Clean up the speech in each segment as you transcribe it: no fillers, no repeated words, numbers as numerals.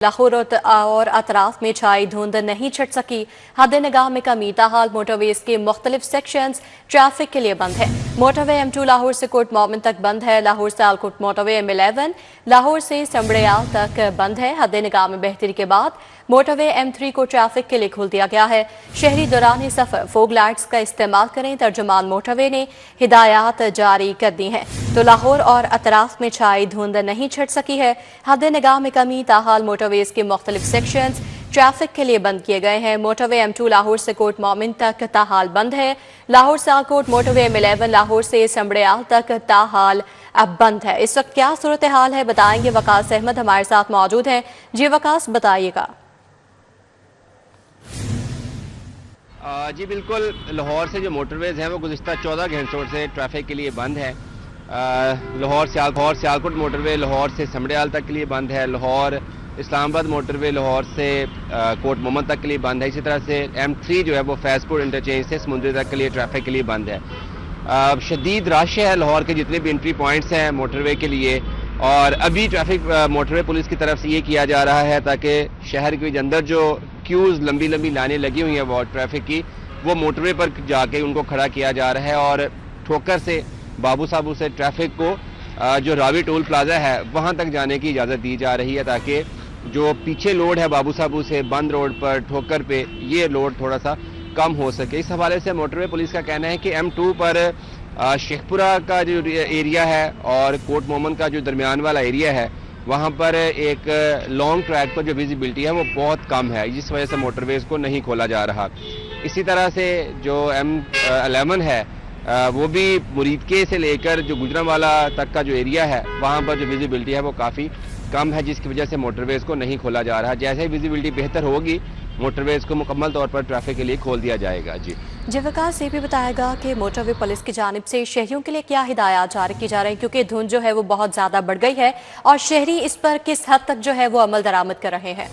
लाहौर और अतराफ में छाई धुंध नहीं छट सकी। हद निगाह में कमी, ताहाल मोटरवेज के मुख्तलिफ सेक्शंस ट्रैफिक के लिए बंद है। मोटरवे M2 लाहौर से कोट मोमिन तक बंद है। लाहौर से आलकोट मोटरवे M11 लाहौर से समड़ियाल तक बंद है। हद निगाह में बेहतरी के बाद मोटरवे M3 को ट्रैफिक के लिए खोल दिया गया है। शहरी दौरान सफर फोग लाइट्स का इस्तेमाल करें, तर्जुमान मोटरवे ने हिदायत जारी कर दी हैं। तो लाहौर और अतराफ में छाई धुंध नहीं छट सकी है। हद निगाह में कमी, ताहाल मोटरवेज के मुख्तलिफ सेक्शंस ट्रैफिक के लिए बंद किए गए हैं। मोटरवे M2 लाहौर से कोट मोमिन तक ताहाल बंद है। लाहौर से आलकोट मोटरवे M11 लाहौर से समड़ियाल तक ताहाल अब बंद है। इस वक्त क्या सूरत हाल है बताएंगे वकास अहमद हमारे साथ मौजूद हैं। जी वकास, बताइएगा। जी बिल्कुल, लाहौर से जो मोटरवेज हैं वो गुज़िश्ता 14 घंटों से ट्रैफिक के लिए बंद है। लाहौर से आलकोट मोटरवे लाहौर से समड़ियाल तक के लिए बंद है। लाहौर इस्लामाबाद मोटरवे लाहौर से कोट मोहम्मद तक के लिए बंद है। इसी तरह से M3 जो है वो फैजपुर इंटरचेंज से समुंदरी तक के लिए ट्रैफिक के लिए बंद है। शदीद रश है लाहौर के जितने भी एंट्री पॉइंट्स हैं मोटरवे के लिए, और अभी ट्रैफिक मोटरवे पुलिस की तरफ से ये किया जा रहा है ताकि शहर के अंदर जो क्यूज़ लंबी लंबी लाइनें लगी हुई हैं वो ट्रैफिक की, वो मोटरवे पर जाके उनको खड़ा किया जा रहा है। और ठोकर से बाबू साबू से ट्रैफिक को जो रावी टोल प्लाजा है वहाँ तक जाने की इजाज़त दी जा रही है ताकि जो पीछे लोड है बाबू साबू से बंद रोड पर ठोकर पे, ये लोड थोड़ा सा कम हो सके। इस हवाले से मोटरवे पुलिस का कहना है कि M2 पर शेखपुरा का जो एरिया है और कोट मोमन का जो दरमियान वाला एरिया है वहाँ पर एक लॉन्ग ट्रैक पर जो विजिबिलिटी है वो बहुत कम है, जिस वजह से मोटरवेज को नहीं खोला जा रहा। इसी तरह से जो M11 है वो भी मुरीदके से लेकर जो गुजरांवाला तक का जो एरिया है वहाँ पर जो विजिबिलिटी है वो काफ़ी कम है, जिसकी वजह से मोटरवेज को नहीं खोला जा रहा। जैसे ही विजिबिलिटी बेहतर होगी मोटरवेज को मुकम्मल तौर पर ट्रैफिक के लिए खोल दिया जाएगा। जी विकास, ये भी बताएगा कि मोटरवे पुलिस की जानिब से शहरियों के लिए क्या हिदायत जारी की जा रही है, क्योंकि धुंध जो है वो बहुत ज़्यादा बढ़ गई है और शहरी इस पर किस हद तक जो है वो अमल दरामद कर रहे हैं?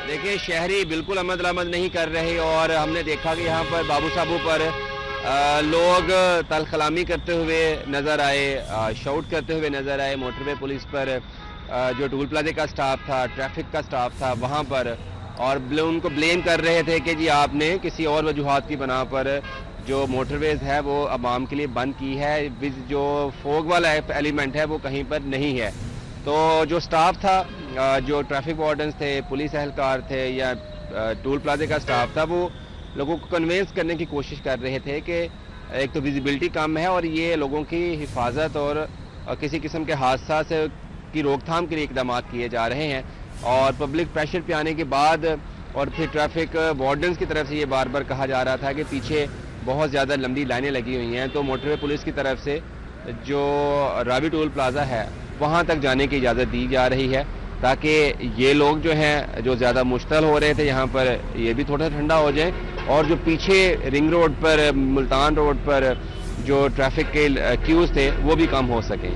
देखिए, शहरी बिल्कुल अमल दरामद नहीं कर रहे और हमने देखा कि यहाँ पर बाबू साबू पर लोग तलखलामी करते हुए नज़र आए, शाउट करते हुए नज़र आए। मोटरवे पुलिस पर जो टोल प्लाजे का स्टाफ था, ट्रैफिक का स्टाफ था वहाँ पर, और उनको ब्लेम कर रहे थे कि जी आपने किसी और वजूहात की बना पर जो मोटरवेज है वो आवाम के लिए बंद की है, जो फोग वाला एलिमेंट है वो कहीं पर नहीं है। तो जो स्टाफ था, जो ट्रैफिक वार्डन्स थे, पुलिस एहलकार थे या टोल प्लाजे का स्टाफ था, वो लोगों को कन्वेंस करने की कोशिश कर रहे थे कि एक तो विजिबिलिटी कम है और ये लोगों की हिफाजत और किसी किस्म के हादसा से की रोकथाम के लिए इकदाम किए जा रहे हैं। और पब्लिक प्रेशर पे आने के बाद और फिर ट्रैफिक वार्डन्स की तरफ से ये बार बार कहा जा रहा था कि पीछे बहुत ज़्यादा लंबी लाइनें लगी हुई हैं, तो मोटरवे पुलिस की तरफ से जो रावी टोल प्लाजा है वहाँ तक जाने की इजाज़त दी जा रही है ताकि ये लोग जो हैं जो ज़्यादा मुश्तल हो रहे थे यहाँ पर ये भी थोड़ा ठंडा हो जाए, और जो पीछे रिंग रोड पर, मुल्तान रोड पर जो ट्रैफिक के क्यूज़ थे वो भी कम हो सकें।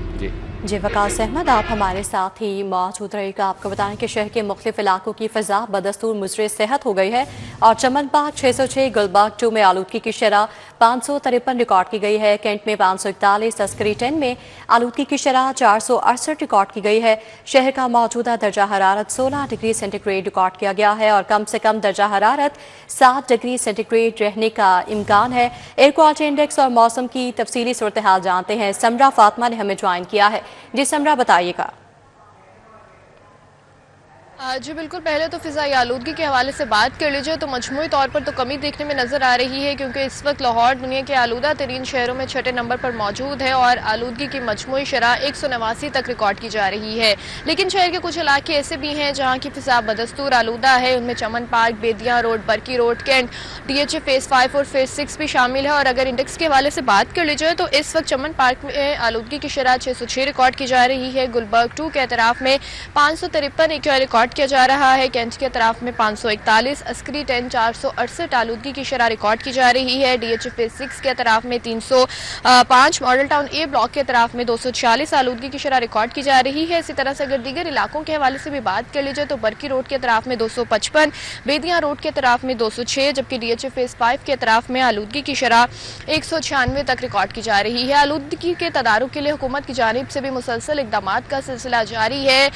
जी वकास अहमद, आप हमारे साथ ही मौजूद रहेगा। आपको बताएं कि शहर के मुख्तलिफ इलाकों की फ़िज़ा बदस्तूर मुजरे सेहत हो गई है और चमन बाग 606, गुलबाग 2 में आलूदगी की शरह 553 रिकॉर्ड की गई है। कैंट में 541, तस्करी 10 में आलूदगी की शरह 468 रिकॉर्ड की गई है। शहर का मौजूदा दर्जा हरारत 16 डिग्री सेंटीग्रेड रिकॉर्ड किया गया है और कम से कम दर्जा हरारत 7 डिग्री सेंटीग्रेड रहने का इम्कान है। एयर क्वालिटी इंडेक्स और मौसम की तफसीली सूरत हाल जानते हैं। समरा फातिमा ने हमें ज्वाइन किया है। जी समरा, बताइएगा। जी बिल्कुल, पहले तो फ़िज़ाई आलूदगी के हवाले से बात कर लीजिए तो मजमूई तौर पर तो कमी देखने में नज़र आ रही है, क्योंकि इस वक्त लाहौर दुनिया के आलूदा तरीन शहरों में 6ठे नंबर पर मौजूद है और आलूदगी की मजमूई शरह 189 तक रिकॉर्ड की जा रही है। लेकिन शहर के कुछ इलाके ऐसे भी हैं जहाँ की फ़िज़ा बदस्तूर आलूदा है। उनमें Chaman park, Bedian road, Barki road, cantt, DHA phase 5 और फ़ेज़ 6 भी शामिल है। और अगर इंडेक्स के हवाले से बात कर ली जाए तो इस वक्त चमन पार्क में आलूदगी की शरह 606 रिकॉर्ड की जा रही है। गुलबर्ग 2 के अतराफ में 553 रिकॉर्ड ریکارڈ کیا جا رہا ہے۔ کینٹ کے اطراف میں 541، عسکری 10 468 آلودگی کی شرح ریکارڈ کی جا رہی ہے۔ ڈی ایچ ایف 6 کے اطراف میں 305، ماڈل ٹاؤن اے بلاک کے اطراف میں 246 آلودگی کی شرح ریکارڈ کی جا رہی ہے۔ اسی طرح سے اگر دیگر علاقوں کے حوالے سے بھی بات کر لی جائے تو برکی روڈ کے اطراف میں 255، بیدیاں روڈ کے اطراف میں 206، جبکہ ڈی ایچ ایف 5 کے اطراف میں آلودگی کی شرح 196 تک ریکارڈ کی جا رہی ہے۔ آلودگی کے تدارک کے لیے حکومت کی جانب سے بھی مسلسل اقدامات کا سلسلہ جاری ہے۔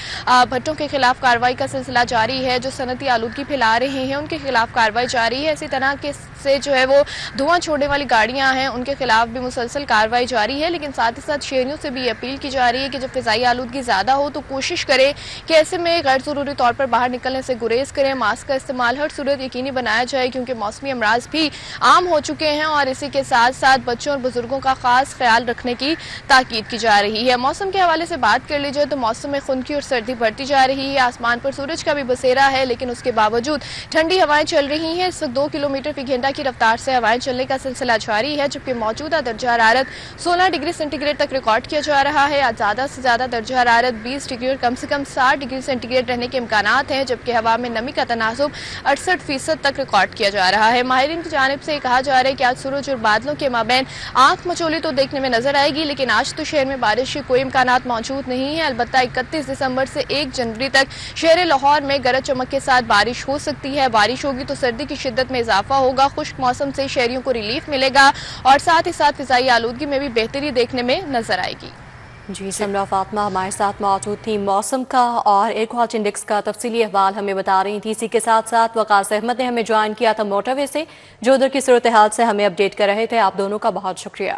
بھٹوں کے خلاف کارروائی کا سلسلہ جاری ہے، جو صنعتی آلودگی پھیلا رہے ہیں ان کے خلاف کارروائی جاری ہے۔ اسی طرح سے جو ہے وہ دھواں چھوڑنے والی گاڑیاں ہیں ان کے خلاف بھی مسلسل کارروائی جاری ہے، لیکن ساتھ ہی ساتھ شہریوں سے بھی یہ اپیل کی جا رہی ہے کہ جب فضائی آلودگی زیادہ ہو تو کوشش کریں کہ ایسے میں غیر ضروری طور پر باہر نکلنے سے گریز کریں۔ ماسک کا استعمال ہر صورت یقینی بنایا جائے کیونکہ موسمی امراض بھی عام ہو چکے ہیں، اور اسی کے ساتھ ساتھ بچوں اور بزرگوں کا خاص خیال رکھنے کی تاکید کی جا رہی ہے۔ موسم کے حوالے سے بات کر لی جائے تو موسم میں خنکی اور سردی بڑھتی جا رہی ہے۔ آسمان پر سورج کا بھی بسیرا ہے، لیکن اس کے باوجود ٹھنڈی ہوائیں چل رہی ہیں۔ اس وقت 2 کلومیٹر فی گھنٹہ کی رفتار سے ہوائیں چلنے کا سلسلہ جاری ہے، جبکہ موجودہ درجہ حرارت 16 ڈگری سینٹی گریڈ تک ریکارڈ کیا جا رہا ہے۔ آج زیادہ سے زیادہ درجہ حرارت 20 ڈگری اور کم سے کم 60 ڈگری سینٹی گریڈ رہنے کے امکانات ہیں، جبکہ ہوا میں نمی کا تناسب 68% تک ریکارڈ کیا جا رہا ہے۔ ماہرین کی جانب سے کہا جا رہا ہے کہ آج سورج اور بادلوں کے مابین آنکھ مچولی تو دیکھنے میں نظر آئے گی، لیکن آج تو شہر میں بارش کے کوئی امکانات موجود نہیں ہیں۔ البتہ 31 دسمبر سے 1 جنوری تک شہر لاہور میں گرج چمک کے ساتھ بارش ہو سکتی ہے۔ بارش ہوگی تو سردی کی شدت میں اضافہ ہوگا، خشک موسم سے شہریوں کو ریلیف ملے گا اور ساتھ ہی ساتھ فضائی آلودگی میں بھی بہتری دیکھنے میں نظر آئے گی۔ جی سمرا فاطمہ ہمارے ساتھ موجود تھی، موسم کا اور ایئر کوالٹی انڈیکس کا تفصیلی احوال ہمیں بتا رہی تھی۔ اسی کے ساتھ ساتھ وقاص احمد نے ہمیں جوائن کیا تھا موٹر وے سے، جو ادھر کی صورتحال سے ہمیں اپڈیٹ کر رہے تھے۔ آپ دونوں کا بہت شکریہ۔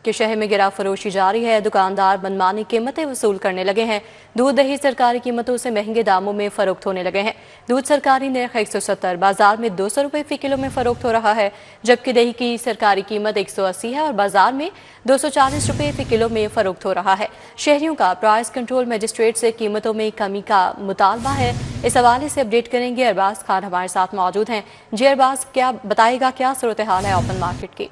کہ شہر میں گرا فروشی جاری ہے، دکاندار منمانی قیمتیں وصول کرنے لگے ہیں۔ دودھ دہی سرکاری قیمتوں سے مہنگے داموں میں فروخت ہونے لگے ہیں۔ دودھ سرکاری نرخ 170، بازار میں 200 روپے فی کلو میں فروخت ہو رہا ہے، جبکہ دہی کی سرکاری قیمت 180 ہے اور بازار میں 240 روپے فی کلو میں فروخت ہو رہا ہے۔ شہریوں کا پرائس کنٹرول مجسٹریٹ سے قیمتوں میں کمی کا مطالبہ ہے۔ اس حوالے سے اپڈیٹ کریں گے، ارباز خان ہمارے ساتھ موجود ہیں۔ جی ارباز، کیا بتائے گا کیا صورتحال ہے اوپن مارکیٹ کی؟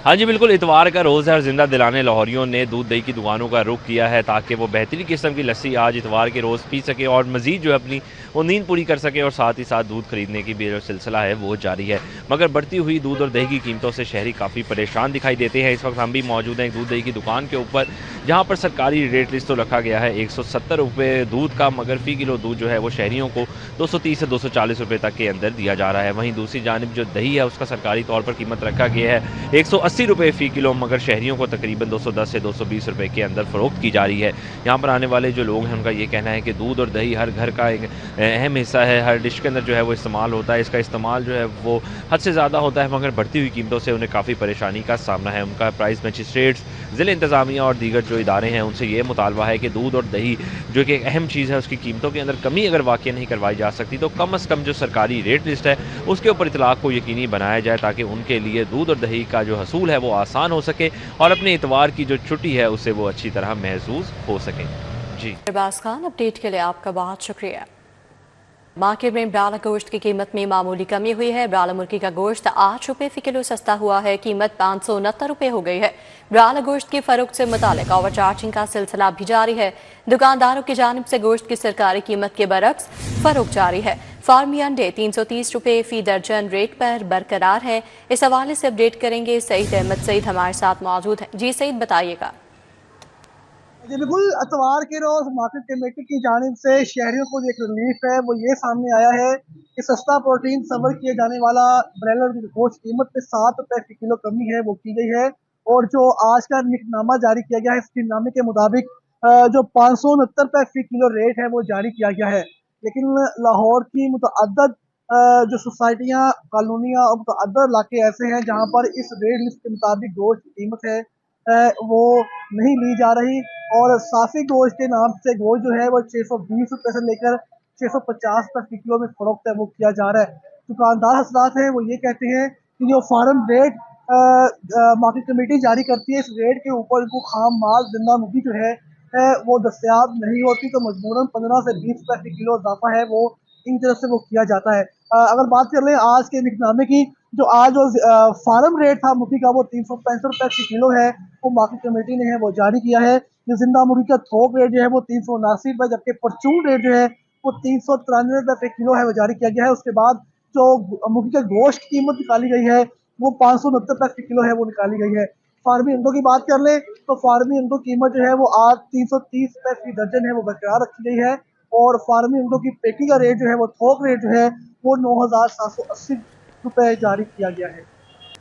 ہاں جی بالکل، اتوار کا روز ہے اور زندہ دلانے لاہوریوں نے دودھ دہی کی دکانوں کا رخ کیا ہے تاکہ وہ بہترین قسم کی لسی آج اتوار کے روز پی سکے اور مزید جو ہے اپنی وہ نیند پوری کر سکے، اور ساتھ ہی ساتھ دودھ خریدنے کی بھی جو سلسلہ ہے وہ جاری ہے۔ مگر بڑھتی ہوئی دودھ اور دہی کی قیمتوں سے شہری کافی پریشان دکھائی دیتے ہیں۔ اس وقت ہم بھی موجود ہیں ایک دودھ دہی کی دکان کے اوپر، جہاں پر سرکاری ریٹ لسٹ تو رکھا گیا ہے 170 روپے دودھ کا، مگر فی کلو دودھ جو ہے وہ شہریوں کو 230 سے 240 روپے تک کے اندر دیا جا رہا ہے۔ وہیں دوسری جانب جو دہی ہے اس کا سرکاری طور پر قیمت رکھا گیا ہے 180 روپے فی کلو، مگر شہریوں کو تقریباً 210 سے 220 روپے کے اندر فروخت کی جا رہی ہے۔ یہاں پر آنے والے جو لوگ ہیں ان کا یہ کہنا ہے کہ دودھ اور دہی ہر گھر کا ایک اہم حصہ ہے، ہر ڈش کے اندر جو ہے وہ استعمال ہوتا ہے، اس کا استعمال جو ہے وہ حد سے زیادہ ہوتا ہے، مگر بڑھتی ہوئی قیمتوں سے انہیں کافی پریشانی کا سامنا ہے۔ ان کا پرائس مجسٹریٹس، ضلع انتظامیہ اور دیگر جو ادارے ہیں ان سے یہ مطالبہ ہے کہ دودھ اور دہی جو کہ ایک اہم چیز ہے اس کی قیمتوں کے اندر کمی اگر واقع نہیں کروائی جا سکتی تو کم از کم جو سرکاری ریٹ لسٹ ہے اس کے اوپر اطلاق کو یقینی بنایا جائے تاکہ ان کے لیے دودھ اور دہی کا جو حصول ہے وہ آسان ہو سکے اور اپنے اتوار کی جو چھٹی ہے اسے وہ اچھی طرح محسوس ہو سکے۔ جی ارباز خان، اپڈیٹ کے لیے آپ کا بہت شکریہ۔ مارکیٹ میں برالا گوشت کی قیمت میں معمولی کمی ہوئی ہے۔ برالا مرغی کا گوشت 8 روپے فی کلو سستا ہوا ہے، قیمت 569 روپے ہو گئی ہے۔ برالا گوشت کی فروخت سے متعلق اوور چارجنگ کا سلسلہ بھی جاری ہے۔ دکانداروں کی جانب سے گوشت کی سرکاری قیمت کے برعکس فروخت جاری ہے۔ فارمی انڈے 330 روپے فی درجن ریٹ پر برقرار ہے۔ اس حوالے سے اپڈیٹ کریں گے سعید احمد سعید ہمارے ساتھ موجود ہیں۔ جی سعید، بتائیے گا۔ جی بالکل، اتوار کے روز مارکیٹ کمیٹی کی جانب سے شہریوں کو ایک ریلیف ہے، وہ یہ سامنے آیا ہے کہ سستا پروٹین سرو کیے جانے والا برائلر گوشت قیمت میں 7 روپے فی کلو کمی ہے وہ کی گئی ہے، اور جو آج کا نک نامہ جاری کیا گیا ہے اس کے نامے کے مطابق جو 569 روپے فی کلو ریٹ ہے وہ جاری کیا گیا ہے۔ لیکن لاہور کی متعدد جو سوسائٹیاں، کالونیاں اور متعدد علاقے ایسے ہیں جہاں پر اس ریٹ لسٹ کے مطابق گوشت کی قیمت ہے وہ نہیں لی جا رہی، اور صافی گوشت کے نام سے گوشت جو ہے وہ 620 روپے سے لے کر 650 روپے فی کلو میں فروخت ہے وہ کیا جا رہا ہے۔ دکاندار حضرات ہیں وہ یہ کہتے ہیں کہ جو فارم ریٹ مارکیٹ کمیٹی جاری کرتی ہے اس ریٹ کے اوپر ان کو خام مال زندہ مرغی جو ہے وہ دستیاب نہیں ہوتی، تو مجبوراً 15 سے 20 روپے فی کلو اضافہ ہے وہ ان طرف سے وہ کیا جاتا ہے۔ اگر بات کر لیں آج کے نک نامے کی जो आज फार्म रेट था मुर्गी का वो 365 रुपए की किलो है, वो मार्केट कमेटी ने है वो जारी किया है। जो जिंदा मुर्गी का थोक रेट जो है वो 379 रुपए, जबकि परचून रेट जो है वो 393 रुपए पे किलो है वो जारी किया गया है। उसके बाद जो मुर्गी के गोश्त की कीमत निकाली गई है वो 569 रुपए की किलो है वो निकाली गई है। फार्मी अंडों की बात कर ले तो फार्मी अंडों की कीमत जो है वो आज 330 रुपए की दर्जन है वो बरकरार रखी गई है, और फार्मी अंडों की पैकिंग का रेट जो है वो थोक रेट जो है वो 9,780 रुपए जारी किया गया है।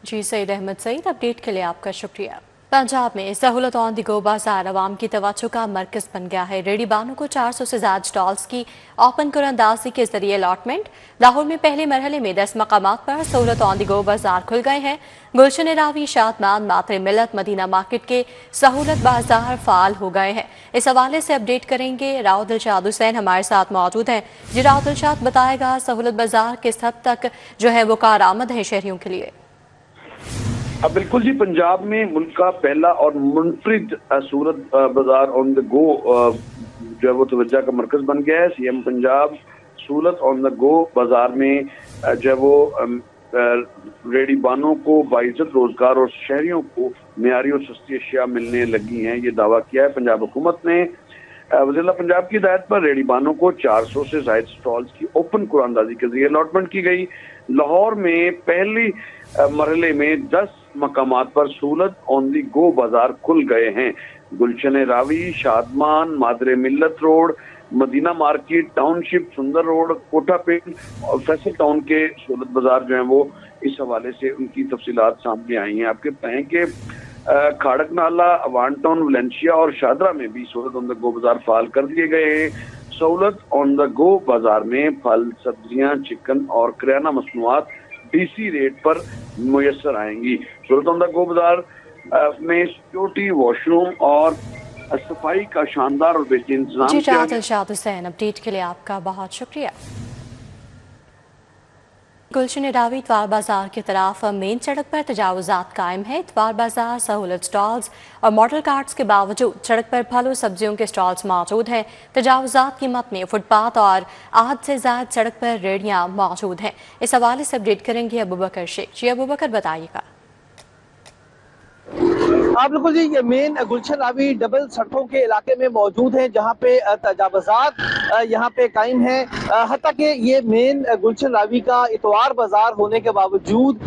जी सईद अहमद सईद, अपडेट के लिए आपका शुक्रिया। पंजाब में सहूलत ऑन दी गो बाजार आवाम की तवज्जो का मरकज बन गया है। रेडी बानों को 400 से ज्यादा स्टॉल्स की ओपन कुरंदाजी के जरिए अलॉटमेंट। लाहौर में पहले मरहले में 10 मकामात पर सहूलत ऑन दी गो बाजार खुल गए हैं। गुलशन रावी, शादमान, मातरे मिलत, मदीना मार्केट के सहूलत बाजार फाल हो गए हैं। इस हवाले से अपडेट करेंगे राव दिलशाद हुसैन हमारे साथ मौजूद हैं। जी राव दिलशाद, बताएगा सहूलत बाजार किस हद तक जो है वो कारआमद है शहरियों के लिए? बिल्कुल जी, पंजाब में मुल्क का पहला और मुनफरिद सूरत बाजार ऑन द गो जो है वो तवज्जो का मरकज बन गया है। CM Punjab Surat on the go बाजार में जो है वो रेडी बानों को बाइज्जत रोजगार और शहरियों को मियारी और सस्ती अशिया मिलने लगी हैं, ये दावा किया है पंजाब हुकूमत ने। वज़ीर पंजाब की हिदायत पर रेडी बानों को 400 से ज़ायद स्टॉल्स की ओपन कुरानदाजी के जरिए अलॉटमेंट की गई। लाहौर में पहली मरहले में 10 मकामात पर सूरत ऑन दी गो बाजार खुल गए हैं। गुलशन रावी, शादमान, मादरे मिल्लत रोड, मदीना मार्केट, टाउनशिप, सुंदर रोड, कोठा पिंड और फैसल टाउन के सूरत बाजार जो है वो इस हवाले से उनकी तफसीलात सामने आई हैं। आपके बताएं कि खाड़क नाला, अवान टाउन, वलेंशिया और शादरा में भी सूरत ऑन द गो बाजार फाल कर दिए गए हैं। सहूलत ऑन द गो बाजार में फल, सब्जियां, चिकन और किराना मसनूआत डीसी रेट पर मुयसर आएंगी। सूरत ऑन द गो बाजार में सिक्योरिटी, वॉशरूम और सफाई का शानदार और बेहतरीन इंतजाम जी किया गया। दिलशाद हुसैन, अपडेट के लिए आपका बहुत शुक्रिया। गुलशन रावी, इतवार बाजार की तरफ मेन सड़क पर तजावुजात कायम है। इतवार बाजार सहूलत स्टॉल्स और मॉडल कार्ट्स के बावजूद सड़क पर फलों सब्जियों के स्टॉल्स मौजूद हैं। तजावुजात की मत में फुटपाथ और आध से ज्यादा सड़क पर रेहड़ियां मौजूद हैं। इस हवाले से अपडेट करेंगे अबूबकर शेख। जी अबूबकर, बताइएगा। हाँ बिल्कुल जी, ये मेन गुलशन रावी डबल सड़कों के इलाके में मौजूद है, जहाँ पे तजावुजात यहाँ पे कायम है। हत्ता कि ये मेन गुलशन रावी का इतवार बाजार होने के बावजूद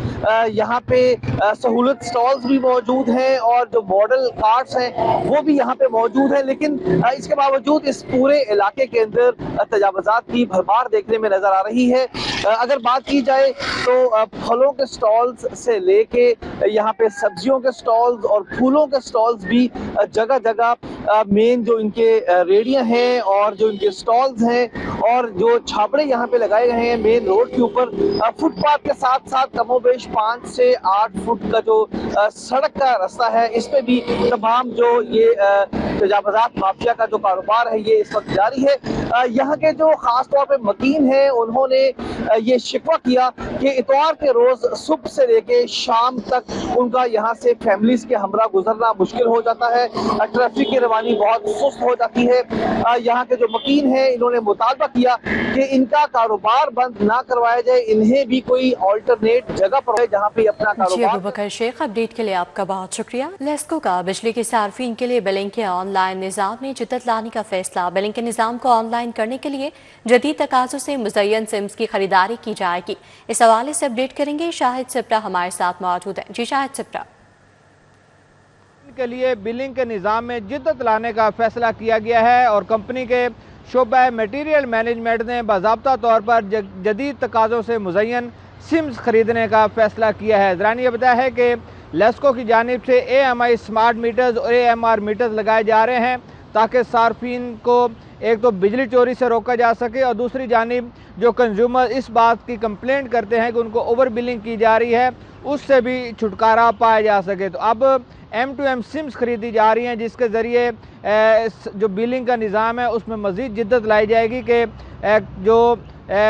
यहाँ पे सहूलत स्टॉल्स भी मौजूद हैं और जो मॉडल कार्ट्स हैं वो भी यहाँ पे मौजूद है, लेकिन इसके बावजूद इस पूरे इलाके के अंदर तजावुजात की भरमार देखने में नजर आ रही है। अगर बात की जाए तो फलों के स्टॉल्स से लेके यहाँ पे सब्जियों के स्टॉल्स और फूलों के स्टॉल्स भी जगह जगह मेन जो इनके रेडियां हैं और जो इनके स्टॉल्स हैं और जो छापड़े यहाँ पे लगाए गए हैं मेन रोड के ऊपर, फुटपाथ के साथ साथ कमोबेश 5 से 8 फुट का जो सड़क का रास्ता है, इस पे भी तमाम जो ये तजावुजात माफिया का जो कारोबार है ये इस वक्त जारी है। यहाँ के जो खास तौर पे मकीन हैं उन्होंने ये शिकवा किया कि इतवार के रोज सुबह से लेके शाम तक उनका यहाँ से फैमिलीज के हमरा गुजरना मुश्किल हो जाता है, ट्रैफिक की रवानी बहुत सुस्त हो जाती है। यहाँ के जो मकीन हैं इन्होंने मुतालबा किया कि इनका कारोबार बंद ना करवाया जाए, इन्हें भी कोई ऑल्टरनेट जगह पर है जहाँ पे अपना जी कारोबार। अबूबकर शेख, अपडेट के लिए आपका बहुत शुक्रिया। लेस्को का बिजली के सार्फिन के लिए बिलिंग के ऑनलाइन निज़ाम में जिद्दत लाने का फैसला। बिलिंग के निज़ाम को ऑनलाइन करने के लिए जदीद तकाज़ों से मुज़य्यन सिम्स की खरीदारी की जाएगी। इस हवाले से अपडेट करेंगे शाहिद सिप्रा, हमारे साथ मौजूद हैं। जी शाहिद सिप्रा। के लिए बिलिंग के निज़ाम में जिद्दत लाने का फैसला किया गया है और कंपनी के शोबा मटीरियल मैनेजमेंट ने बाज़ाब्ता तौर पर जदीद तकाज़ों से मुज़य्यन सिम्स खरीदने का फैसला किया है। ज़रानी ये बताया है कि लेस्को की जानिब से AMI स्मार्ट मीटर्स और AMR मीटर्स लगाए जा रहे हैं ताकि सार्फिन को एक तो बिजली चोरी से रोका जा सके और दूसरी जानिब जो कंज्यूमर इस बात की कंप्लेंट करते हैं कि उनको ओवर बिलिंग की जा रही है उससे भी छुटकारा पाया जा सके। तो अब M2M सिम्स खरीदी जा रही हैं जिसके ज़रिए जो बिलिंग का निज़ाम है उसमें मज़ीद जिद्दत लाई जाएगी कि जो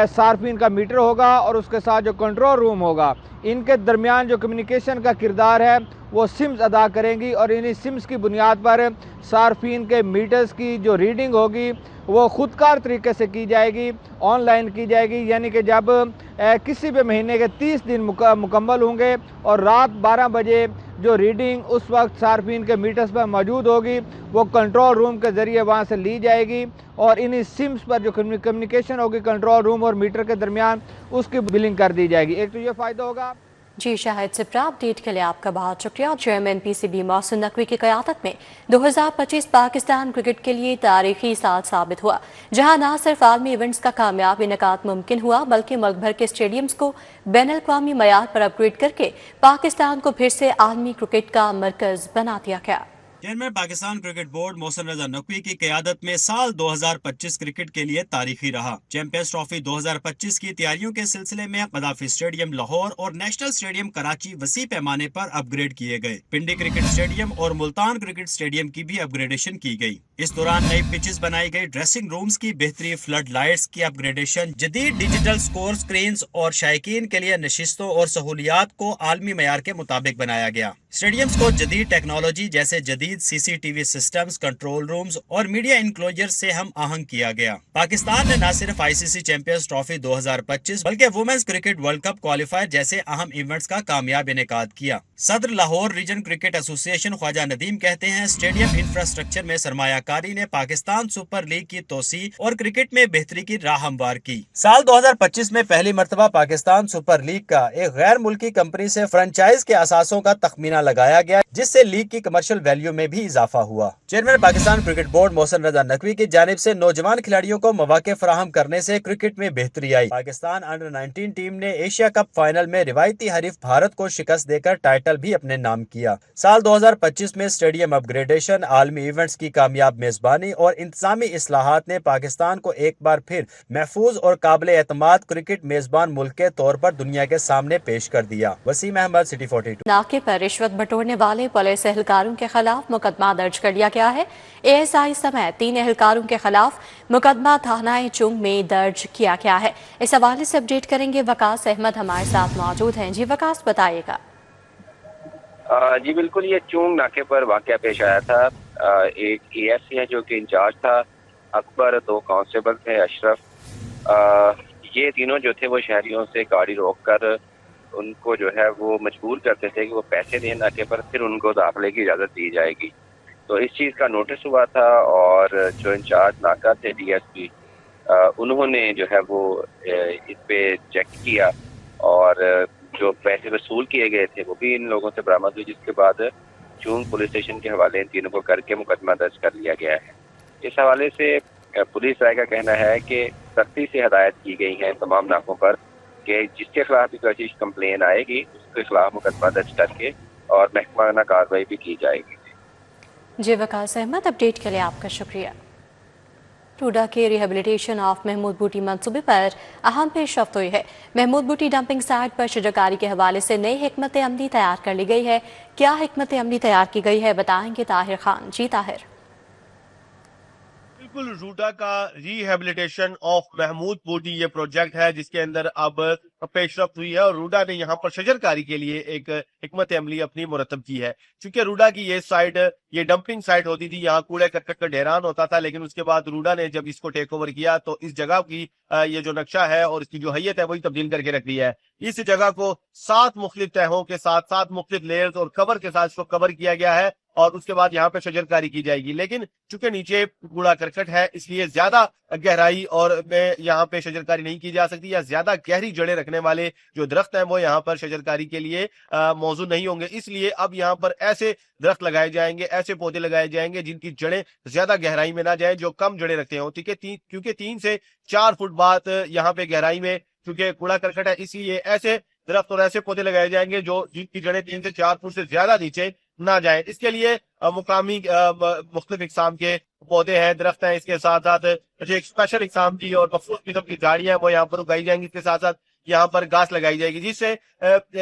सार्फिन का मीटर होगा और उसके साथ जो कंट्रोल रूम होगा इनके दरमियान जो कम्युनिकेशन का किरदार है वो सिम्स अदा करेंगी और इन्हीं सिम्स की बुनियाद पर सार्फिन के मीटर्स की जो रीडिंग होगी वो ख़ुदकार तरीके से की जाएगी, ऑनलाइन की जाएगी। यानी कि जब किसी भी महीने के 30 दिन मुकम्मल होंगे और रात 12 बजे जो रीडिंग उस वक्त सार्फिन के मीटर्स पर मौजूद होगी वो कंट्रोल रूम के ज़रिए वहाँ से ली जाएगी और इन्हीं सिम्स पर जो कम्युनिकेशन होगी कंट्रोल रूम और मीटर के दरमियान उसकी बिलिंग कर दी जाएगी। एक तो ये फ़ायदा होगा। जी शाहिद सिप्रा, अपडेट के लिए आपका बहुत शुक्रिया। चेयरमैन पीसीबी मोहसिन नकवी की क़यादत में 2025 पाकिस्तान क्रिकेट के लिए तारीखी साल साबित हुआ, जहां न सिर्फ आलमी इवेंट्स का कामयाब इनेकाद मुमकिन हुआ बल्कि मुल्क भर के स्टेडियम्स को बैनुल-अक़वामी मयार पर अपग्रेड करके पाकिस्तान को फिर से आलमी क्रिकेट का मरकज़ बना दिया गया। Chairman Pakistan cricket board Mohsin Raza Naqvi की क़यादत में साल 2025 क्रिकेट के लिए तारीखी रहा। चैंपियंस ट्रॉफी 2025 की तैयारियों के सिलसिले में गद्दाफी स्टेडियम लाहौर और नेशनल स्टेडियम कराची वसी पैमाने पर अपग्रेड किए गए। पिंडी क्रिकेट स्टेडियम और मुल्तान क्रिकेट स्टेडियम की भी अपग्रेडेशन की गई। इस दौरान नई पिचेस बनाई गई, ड्रेसिंग रूम्स की बेहतरी, फ्लड लाइट्स की अपग्रेडेशन, जदीद डिजिटल स्कोर स्क्रीन्स और शायकीन के लिए नशिस्तों और सहूलियात को आलमी मयार के मुताबिक बनाया गया। स्टेडियम्स को जदीद टेक्नोलॉजी जैसे जदीद CCTV सिस्टम्स, कंट्रोल रूम्स और मीडिया इंक्लोजर से हम आहंग किया गया। पाकिस्तान ने न सिर्फ ICC चैंपियंस ट्रॉफी 2025 बल्कि women's cricket World Cup qualifier जैसे अहम इवेंट्स का कामयाब इनेकाद किया। सदर Lahore region cricket association Khwaja Nadeem कहते हैं, स्टेडियम इंफ्रास्ट्रक्चर में सरमायाकारी ने पाकिस्तान सुपर लीग की तोसी और क्रिकेट में बेहतरी की राह हमवार की। साल 2025 में पहली मरतबा पाकिस्तान सुपर लीग का एक गैर मुल्की कंपनी से फ्रेंचाइज के असासों का तखमीना लगाया गया, जिससे लीग की कमर्शियल वैल्यू में भी इजाफा हुआ। Chairman Pakistan cricket board Mohsin Raza Naqvi की जानिब से नौजवान खिलाड़ियों को मौके फराहम करने से क्रिकेट में बेहतरी आई। पाकिस्तान अंडर 19 टीम ने एशिया कप फाइनल में रिवायती हरीफ भारत को शिकस्त देकर टाइटल भी अपने नाम किया। साल 2025 में स्टेडियम अपग्रेडेशन, आलमी इवेंट्स की कामयाब मेजबानी और इंतजामी इस्लाहात ने पाकिस्तान को एक बार फिर महफूज और काबिल एतमाद क्रिकेट मेजबान मुल्क के तौर पर दुनिया के सामने पेश कर दिया। वसीम अहमद, सिटी 42। नाके पर रिश्वत बटोरने वाले पुलिस एहलकारों के खिलाफ मुकदमा दर्ज कर लिया गया है। ASI समेत 3 एहलकारों के खिलाफ मुकदमा थाना चुंग में दर्ज किया गया है। इस हवाले से अपडेट करेंगे वकास अहमद, हमारे साथ मौजूद हैं। जी वकास, बताइएगा। जी बिल्कुल, ये चुंग नाके पर वाकया पेश आया था। एक ASI है जो कि इंचार्ज था, अकबर, 2 कांस्टेबल थे, अशरफ। ये तीनों जो थे वो शहरियों से गाड़ी रोक कर उनको जो है वो मजबूर करते थे कि वो पैसे दें नाके पर, फिर उनको दाखिले की इजाज़त दी जाएगी। तो इस चीज़ का नोटिस हुआ था और जो इंचार्ज नाका थे DSP, उन्होंने जो है वो इस पे चेक किया और जो पैसे वसूल किए गए थे वो भी इन लोगों से बरामद हुई, जिसके बाद चूंग पुलिस स्टेशन के हवाले इन तीनों को करके मुकदमा दर्ज कर लिया गया है। इस हवाले से पुलिस राय का कहना है कि सख्ती से हदायत की गई है तमाम नाकों पर कि जिसके खिलाफ भी कोई कंप्लेन आएगी उसके खिलाफ मुकदमा दर्ज करके और महकमाना कार्रवाई भी की जाएगी। जी वकास अहमद, अपडेट के लिए आपका शुक्रिया। टूडा के रिहेबिलिटेशन ऑफ महमूद बूटी मंसूबे पर अहम पेशरफ्त हुई है। महमूद बूटी डंपिंग साइट पर शजरकारी के हवाले से नई हिकमत अमली तैयार कर ली गई है। क्या हिकमत अमली तैयार की गई है, बताएंगे ताहिर खान। जी ताहिर। बिल्कुल, रूडा का रिहेबिलिटेशन ऑफ महमूद बूटी ये प्रोजेक्ट है जिसके अंदर अब पेशरफ्त हुई है और रूडा ने यहाँ पर शजरकारी के लिए एक हिकमत अमली अपनी मुरतब की है। चूंकि रूडा की ये साइड ये डंपिंग साइट होती थी, यहाँ कूड़े करकट का ढेरान होता था, लेकिन उसके बाद रूडा ने जब इसको टेक ओवर किया तो इस जगह की ये जो नक्शा है और इसकी जो हैयत है वही तब्दील करके रख दी है। इस जगह को 7 मुख्तलिफ तहों के साथ 7 मुख्तलिफ लेयर्स और कवर के साथ इसको कवर किया गया है और उसके बाद यहाँ पे शजरकारी की जाएगी। लेकिन चूंकि नीचे कूड़ा करकट है इसलिए ज्यादा गहराई और में यहाँ पे शजरकारी नहीं की जा सकती, या ज्यादा गहरी जड़ें रखने वाले जो दरख्त हैं वो यहाँ पर शजरकारी के लिए मौजूद नहीं होंगे। इसलिए अब यहाँ पर ऐसे दरख्त लगाए जाएंगे, ऐसे पौधे लगाए जाएंगे जिनकी जड़ें ज्यादा गहराई में ना जाए, जो कम जड़ें रखते हो। ठीक है, क्योंकि 3 से 4 फुट बाद यहाँ पे गहराई में क्योंकि कूड़ा करकट है, इसलिए ऐसे दरख्त और ऐसे पौधे लगाए जाएंगे जो जिनकी जड़ें 3 से 4 फुट से ज्यादा नीचे ना जाए। इसके लिए मुकामी मुख्तलिफ इकसाम के पौधे हैं, दरख्त हैं, इसके साथ साथ एक स्पेशल इकसाम की और मखसूस किस्म की झाड़ियां वो यहाँ पर उगाई जाएंगी। इसके साथ साथ यहाँ पर घास लगाई जाएगी जिससे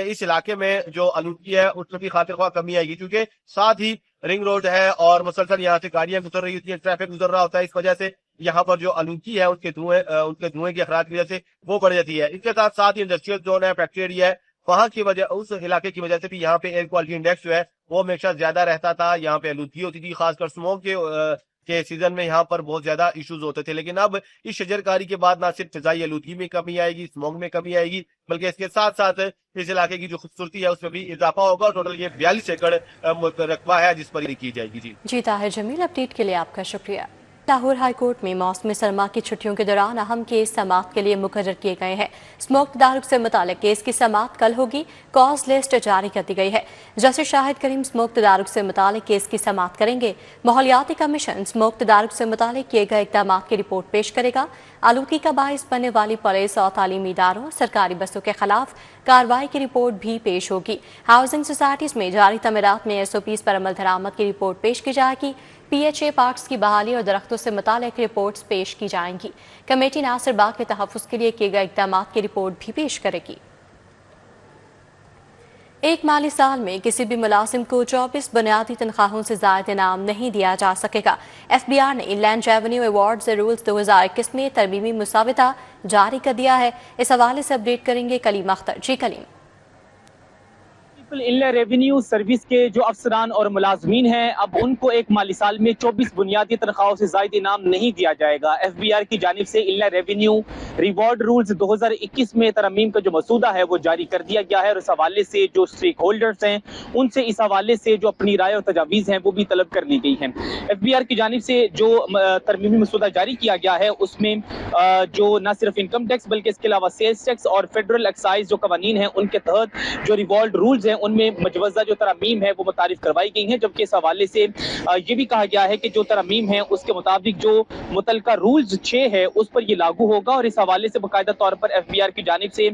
इस इलाके में जो आलूगी है उसमें भी खातिर ख्वाह कमी आएगी, क्योंकि साथ ही रिंग रोड है और मुसलसल यहाँ से गाड़ियां गुजर रही होती है, ट्रैफिक गुजर रहा होता है। इस वजह से यहाँ पर जो आलूगी है उसके धुएं के अखराज की वजह से वो बढ़ जाती है। इसके साथ साथ इंडस्ट्रियल जोन है, फैक्ट्री एरिया है, वहां की वजह उस इलाके की वजह से भी यहाँ पे एयर क्वालिटी इंडेक्स जो है वो हमेशा ज्यादा रहता था। यहाँ पे आलूगी होती थी, खासकर स्मोक के कि सीजन में यहाँ पर बहुत ज्यादा इश्यूज होते थे, लेकिन अब इस शजरकारी के बाद ना सिर्फ फिजाई आलूदगी में कमी आएगी, स्मॉग में कमी आएगी, बल्कि इसके साथ साथ इस इलाके की जो खूबसूरती है उसमें भी इजाफा होगा। टोटल ये 42 एकड़ रकबा है जिस पर की जाएगी। जी ताहिर जमील, अपडेट के लिए आपका शुक्रिया। लाहौर हाई कोर्ट में मौसमी सरमा की छुट्टियों के दौरान अहम केस समाअत के लिए मुकर्रर किए गए हैं। स्मोक तदारुक से मुतालिक केस की समाअत कल होगी। कॉज लिस्ट जारी कर दी गई है। जस्टिस शाहिद करीम स्मोक तदारुक से मुतालिक केस की समाअत करेंगे। माहौलियाती कमीशन स्मोक तदारुक से मुतालिक किए गए इक़दाम की रिपोर्ट पेश करेगा। आलूगी का बाइस बनने वाली पुलिस और तालीमी इदारों, सरकारी बसों के खिलाफ कार्रवाई की रिपोर्ट भी पेश होगी। हाउसिंग सोसाइटीज में जारी तमीरात में SOPs पर अमल दरामद की रिपोर्ट पेश की जाएगी। PHA पार्क्स की बहाली और दरख्तों से मुतालिक रिपोर्ट्स पेश की जाएंगी। कमेटी नासिर बाग के तहफ़्फ़ुज़ के लिए किए गए इक़दामात की रिपोर्ट भी पेश करेगी। एक माली साल में किसी भी मुलाजिम को 24 बुनियादी तनख्वाहों से ज़ायद इनाम नहीं दिया जा सकेगा। FBR ने इनलैंड रेवेन्यू अवार्ड्स रूल्स 2021 में तरमीमी मुसाविदा जारी कर दिया है। इस हवाले से अपडेट करेंगे कलीम अख्तर। जी कलीम। इनलैंड रेवेन्यू सर्विस के जो अफसरान और मुलाजमीन हैं, अब उनको एक माली साल में 24 बुनियादी तनख्वाहों से ज़ायद इनाम नहीं दिया जाएगा। FBR की जानिब से इनलैंड रेवेन्यू रिवॉर्ड रूल्स 2021 में तरमीम का जो मसूदा है वो जारी कर दिया गया है और इस हवाले से जो स्टेक होल्डर्स हैं उनसे इस हवाले से जो अपनी राय और तजावीज़ हैं वो भी तलब कर ली गई हैं। FBR की जानिब से जो तरमीमी मसूदा जारी किया गया है उसमें जो न सिर्फ इनकम टैक्स बल्कि इसके अलावा सेल्स टैक्स और फेडरल एक्साइज जो कवानीन हैं उनके तहत जो रिवॉर्ड रूल्स हैं उनमें मजवज़ा जो तरमीम है वो मुतारिफ करवाई गई हैं। जबकि इस हवाले से ये भी कहा गया है कि जो तरमीम है उसके मुताबिक जो मुतलका रूल्स 6 है उस पर ये लागू होगा और इस हवाले से बाकायदा तौर पर FBR की जानिब से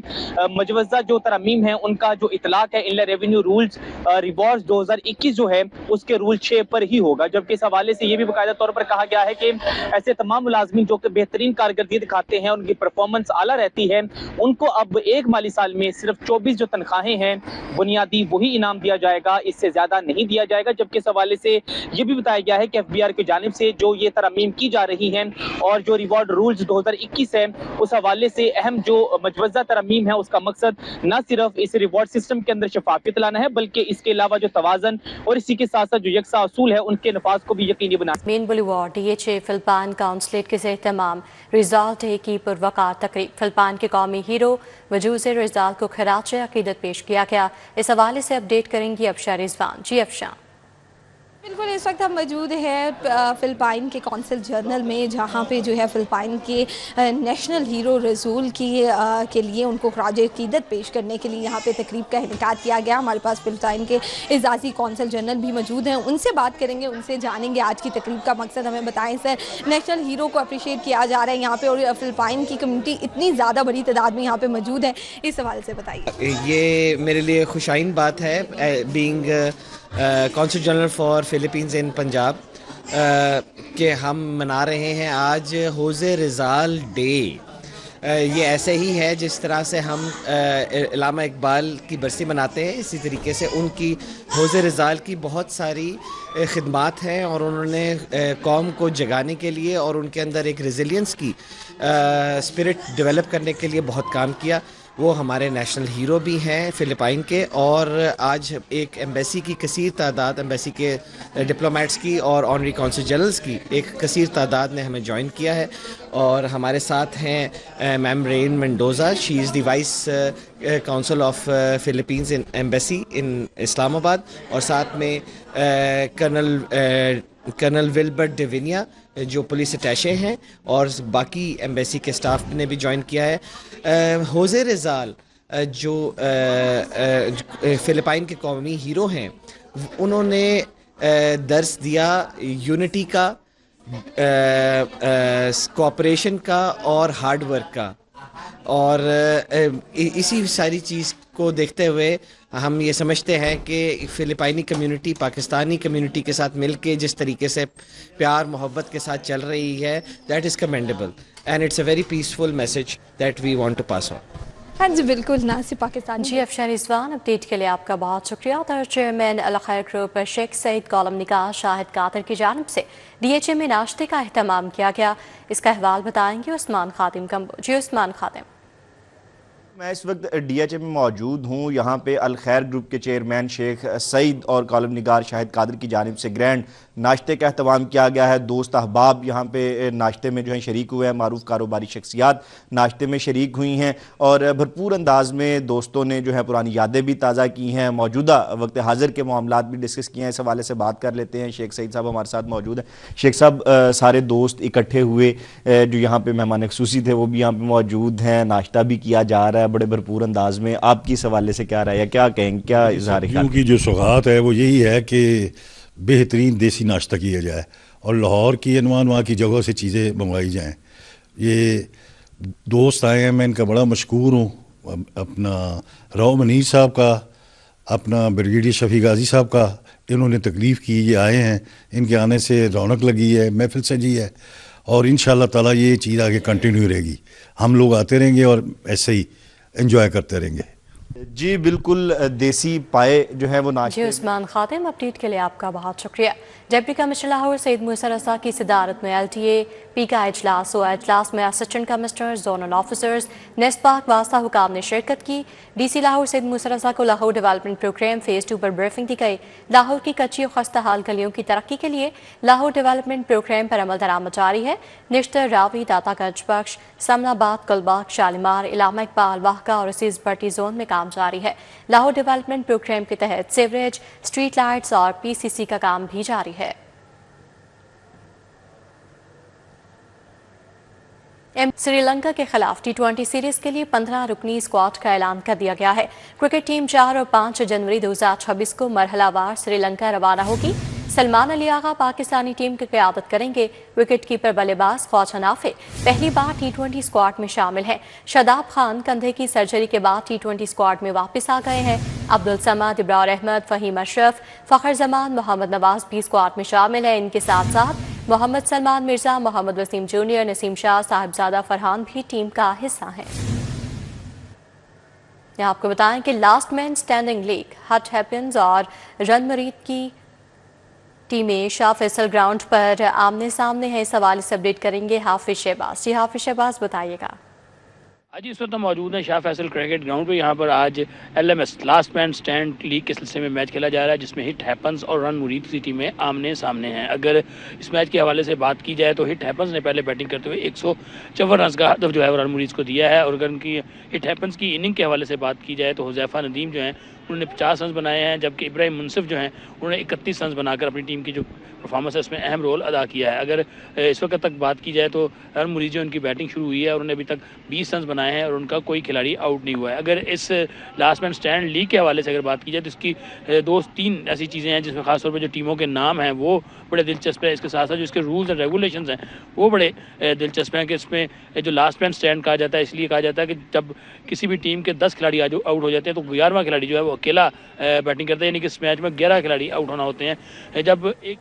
मजवज़ा जो तरमीम है उनका जो इतलाक है इनलैंड रेवेन्यू रूल्स रिवॉर्ड्स 2021 जो है उसके रूल 6 पर ही होगा। जबकि इस हवाले से ये भी बाकायदा तौर पर कहा गया है कि ऐसे तमाम मुलाजमीन जो कि बेहतरीन कारकर्दगी दिखाते हैं, उनकी परफॉर्मेंस आला रहती है, उनको अब एक माली साल में सिर्फ 24 जो तनख्वाहें हैं बुनियादी वही इनाम दिया जाएगा, इससे ज्यादा नहीं दिया जाएगा। जबकि इस हवाले से ये भी बताया गया है कि FBR की जानिब से जो ये तरमीम की जा रही हैं और जो रिवॉर्ड रूल्स 2021 है उस हवाले से अहम जो मजवज़ा तरमीम है उसका मकसद न सिर्फ इस रिवॉर्ड सिस्टम के अंदर शफाफियत लाना है बल्कि इसके अलावा जो तवाज़न और इसी के साथ साथ जो यकसा असूल है उनके नफाज को भी यकीनी बनाना। Main boulevard DHA Philippine consulate के ज़ेर तमाम रिजाल्ट डे की पुरवकार तकरीब। फिलिपाइन के कौमी हीरो वजूद रिजाल्ट को खराज अकीदत पेश किया गया। इस हवाले से अपडेट करेंगी अफशा रिजवान। जी अफशा। बिल्कुल, इस वक्त हम मौजूद हैं फ़िलिपाइन के कौंसल जनरल में, जहाँ पे जो है फ़िलिपाइन के नेशनल हीरो रसूल के लिए उनको खराज अकीदत पेश करने के लिए यहाँ पे तकरीब का इनेकाद किया गया। हमारे पास फ़िलिपाइन के इजाज़ी कौंसल जनरल भी मौजूद हैं, उनसे बात करेंगे, उनसे जानेंगे आज की तकरीब का मकसद। हमें बताएं सर, नेशनल हीरो को अप्रिशिएट किया जा रहा है यहाँ पे और फ़िलिपाइन की कम्यूनिटी इतनी ज़्यादा बड़ी तादाद में यहाँ पर मौजूद है, इस हवाले से बताइए। ये मेरे लिए खुशाइन बात है being consul general for Philippines in Punjab कि हम मना रहे हैं आज होज़े रिजाल डे। ये ऐसे ही है जिस तरह से हम इल्लामा इकबाल की बरसी मनाते हैं, इसी तरीके से उनकी होज़े रिजाल की बहुत सारी खिदमात हैं और उन्होंने कौम को जगाने के लिए और उनके अंदर एक रेजिलियंस की स्पिरिट डेवलप करने के लिए बहुत काम किया। वो हमारे नेशनल हीरो भी हैं फ़िलिपाइन के और आज एक एम्बेसी की कसीर तादाद, एम्बेसी के डिप्लोमेट्स की और ऑनरी कौंसल जनरल्स की एक कसीर तादाद ने हमें ज्वाइन किया है। और हमारे साथ हैं ma'am Ren Mendoza, she is the vice council of Philippines in embassy in Islamabad, और साथ में कर्नल विल्बर्ट डिविनिया जो पुलिस अटैचे हैं और बाकी एम्बेसी के स्टाफ ने भी ज्वाइन किया है। होज़े रिजाल जो फ़िलिपाइन के कौमी हीरो हैं, उन्होंने दर्स दिया यूनिटी का, कोऑपरेशन का और हार्ड वर्क का, और इसी सारी चीज़ को देखते हुए हम ये समझते हैं कि फ़िलिपाइनी कम्युनिटी पाकिस्तानी कम्युनिटी के साथ मिल के जिस तरीके से प्यार मोहब्बत के साथ चल रही है, that is commendable and it's a very peaceful message that we want to pass on. हाँ जी बिल्कुल, नासिर पाकिस्तान। जी अफशा रिजवान, अपडेट के लिए आपका बहुत शुक्रिया। तो चेयरमैन अल खैर ग्रुप शेख सईद कॉलम निकाह शाहिद कातर की जानिब से DHA में नाश्ते का अहतमाम किया गया। इसका अहवाल बताएंगे उस्मान खातिम कम्बो। जी उस्मान खातिम। میں اس وقت ڈی ایچ اے میں موجود ہوں. یہاں پہ الخیر گروپ کے چیئرمین شیخ سعید اور کالم نگار شاہد قادر کی جانب سے گرینڈ ناشتے کا اہتمام کیا گیا ہے. دوست احباب یہاں پہ ناشتے میں جو ہیں شریک ہوئے ہیں, معروف کاروباری شخصیات ناشتے میں شریک ہوئی ہیں اور بھرپور انداز میں دوستوں نے جو ہے پرانی یادیں بھی تازہ کی ہیں, موجودہ وقت حاضر کے معاملات بھی ڈسکس کیے ہیں. اس حوالے سے بات کر لیتے ہیں. شیخ سعید صاحب ہمارے ساتھ موجود ہیں. شیخ صاحب, سارے دوست اکٹھے ہوئے, جو یہاں پہ مہمان خصوصی تھے وہ بھی یہاں پہ موجود ہیں, ناشتہ بھی کیا جا رہا ہے بڑے بھرپور انداز میں. آپ کی اس حوالے سے کیا رائے ہے, کیا کہیں, کیا اظہار خیال؟ کی جو سوغات ہے وہ یہی ہے کہ بہترین دیسی ناشتہ کیا جائے اور لاہور کی انواع کی جگہوں سے چیزیں منگوائی جائیں. یہ دوست آئے ہیں, میں ان کا بڑا مشکور ہوں. اپنا رو منیر صاحب کا, اپنا بریگیڈیئر شفیع غازی صاحب کا, انہوں نے تکلیف کی, یہ آئے ہیں, ان کے آنے سے رونق لگی ہے, محفل سجی ہے اور انشاءاللہ تعالی یہ چیز آگے کنٹینیو رہے گی. ہم لوگ آتے رہیں گے اور ایسے ہی انجوائے کرتے رہیں گے. جی بالکل, دیسی پائے جو ہے وہ ناشتے. جی عثمان خاتم, اپڈیٹ کے لیے آپ کا بہت شکریہ. ڈپٹی کمشنر لاہور سید موسی رضا کی صدارت میں LTA پی کا اجلاس ہوا. اجلاس میں assistant commissioner, zonal officers, NESPAK واسطہ حکام نے شرکت کی. ڈی سی لاہور سید موسی رضا کو لاہور ڈیولپمنٹ پروگرام فیز 2 پر بریفنگ دی گئی. لاہور کی کچی و خستہ حال گلیوں کی ترقی کے لیے لاہور ڈیولپمنٹ پروگرام پر عمل درآمد جاری ہے. نشتر, راوی, داتا گنج بخش, سمن آباد, گلباغ, شالیمار, علامہ اقبال, واہگہ اور عزیز بٹی زون میں کام جاری ہے. لاہور ڈیولپمنٹ پروگرام کے تحت سیوریج, اسٹریٹ لائٹس اور PCC کا کام بھی جاری ہے. سری لنکا کے خلاف T20 سیریز کے لیے 15 رکنی اسکواڈ کا اعلان کر دیا گیا ہے. کرکٹ ٹیم 4 اور 5 جنوری 2026 کو مرحلہ وار سری لنکا روانہ ہوگی. سلمان علی آغا پاکستانی ٹیم کی قیادت کریں گے. وکٹ کیپر بلے باز خواجہ نافع پہلی بار T20 اسکواڈ میں شامل ہیں. شاداب خان کندھے کی سرجری کے بعد T20 اسکواڈ میں واپس آ گئے ہیں. عبدالصمد, ابرار احمد, فہیم اشرف, فخر زمان, محمد نواز بھی اسکواڈ میں شامل ہیں. ان کے ساتھ ساتھ محمد سلمان مرزا, محمد وسیم جونیئر, نسیم شاہ, صاحبزادہ فرحان بھی ٹیم کا حصہ ہیں. آپ کو بتائیں کہ لاسٹ مین سٹینڈنگ لیگ ہٹ ہیپنز اور رن مرید کی ٹیمیں شاہ فیصل گراؤنڈ پر آمنے سامنے ہیں. اس حوالے سے اپڈیٹ کریں گے حافظ شہباز. جی حافظ شہباز, بتائیے گا. آج اس وقت ہم موجود ہیں شاہ فیصل کرکٹ گراؤنڈ پہ. یہاں پر آج LMS last main stand league کے سلسلے میں میچ کھیلا جا رہا ہے جس میں ہٹ ہیپنز اور رن مرید کی ٹیمیں آمنے سامنے ہیں. اگر اس میچ کے حوالے سے بات کی جائے تو ہٹ ہیپنز نے پہلے بیٹنگ کرتے ہوئے 154 رنز کا ہدف جو ہے وہ رن مرید کو دیا ہے. اور اگر ان کی ہٹ ہیپنز کی اننگ کے حوالے سے بات کی جائے تو حذیفہ ندیم جو ہیں انہوں نے 50 رنز بنائے ہیں, جبکہ ابراہیم منصف جو ہیں انہوں نے 31 رنز بنا کر اپنی ٹیم کی جو پرفارمنس ہے اس میں اہم رول ادا کیا ہے. اگر اس وقت تک بات کی جائے تو رن مرید جو ان کی بیٹنگ شروع ہوئی ہے اور انہوں نے ابھی تک 20 رنز بنائے ہیں اور ان کا کوئی کھلاڑی آؤٹ نہیں ہوا ہے. اگر اس لاسٹ مین سٹینڈ لیگ کے حوالے سے اگر بات کی جائے تو اس کی 2-3 ایسی چیزیں ہیں جس میں خاص طور پہ جو ٹیموں کے نام ہیں وہ بڑے دلچسپ ہیں. اس کے ساتھ ساتھ جو اس کے رولز اینڈ ریگولیشنز ہیں وہ بڑے دلچسپ ہیں کہ اس میں جو لاسٹ مین سٹینڈ کہا جاتا ہے اس لیے کہا جاتا ہے کہ جب کسی بھی ٹیم کے 10 کھلاڑی آؤٹ ہو جاتے ہیں تو 11واں کھلاڑی جو ہے وہ اکیلا بیٹنگ کرتا ہے, یعنی کہ اس میچ میں 11 کھلاڑی آؤٹ ہونا ہوتے ہیں. جب ایک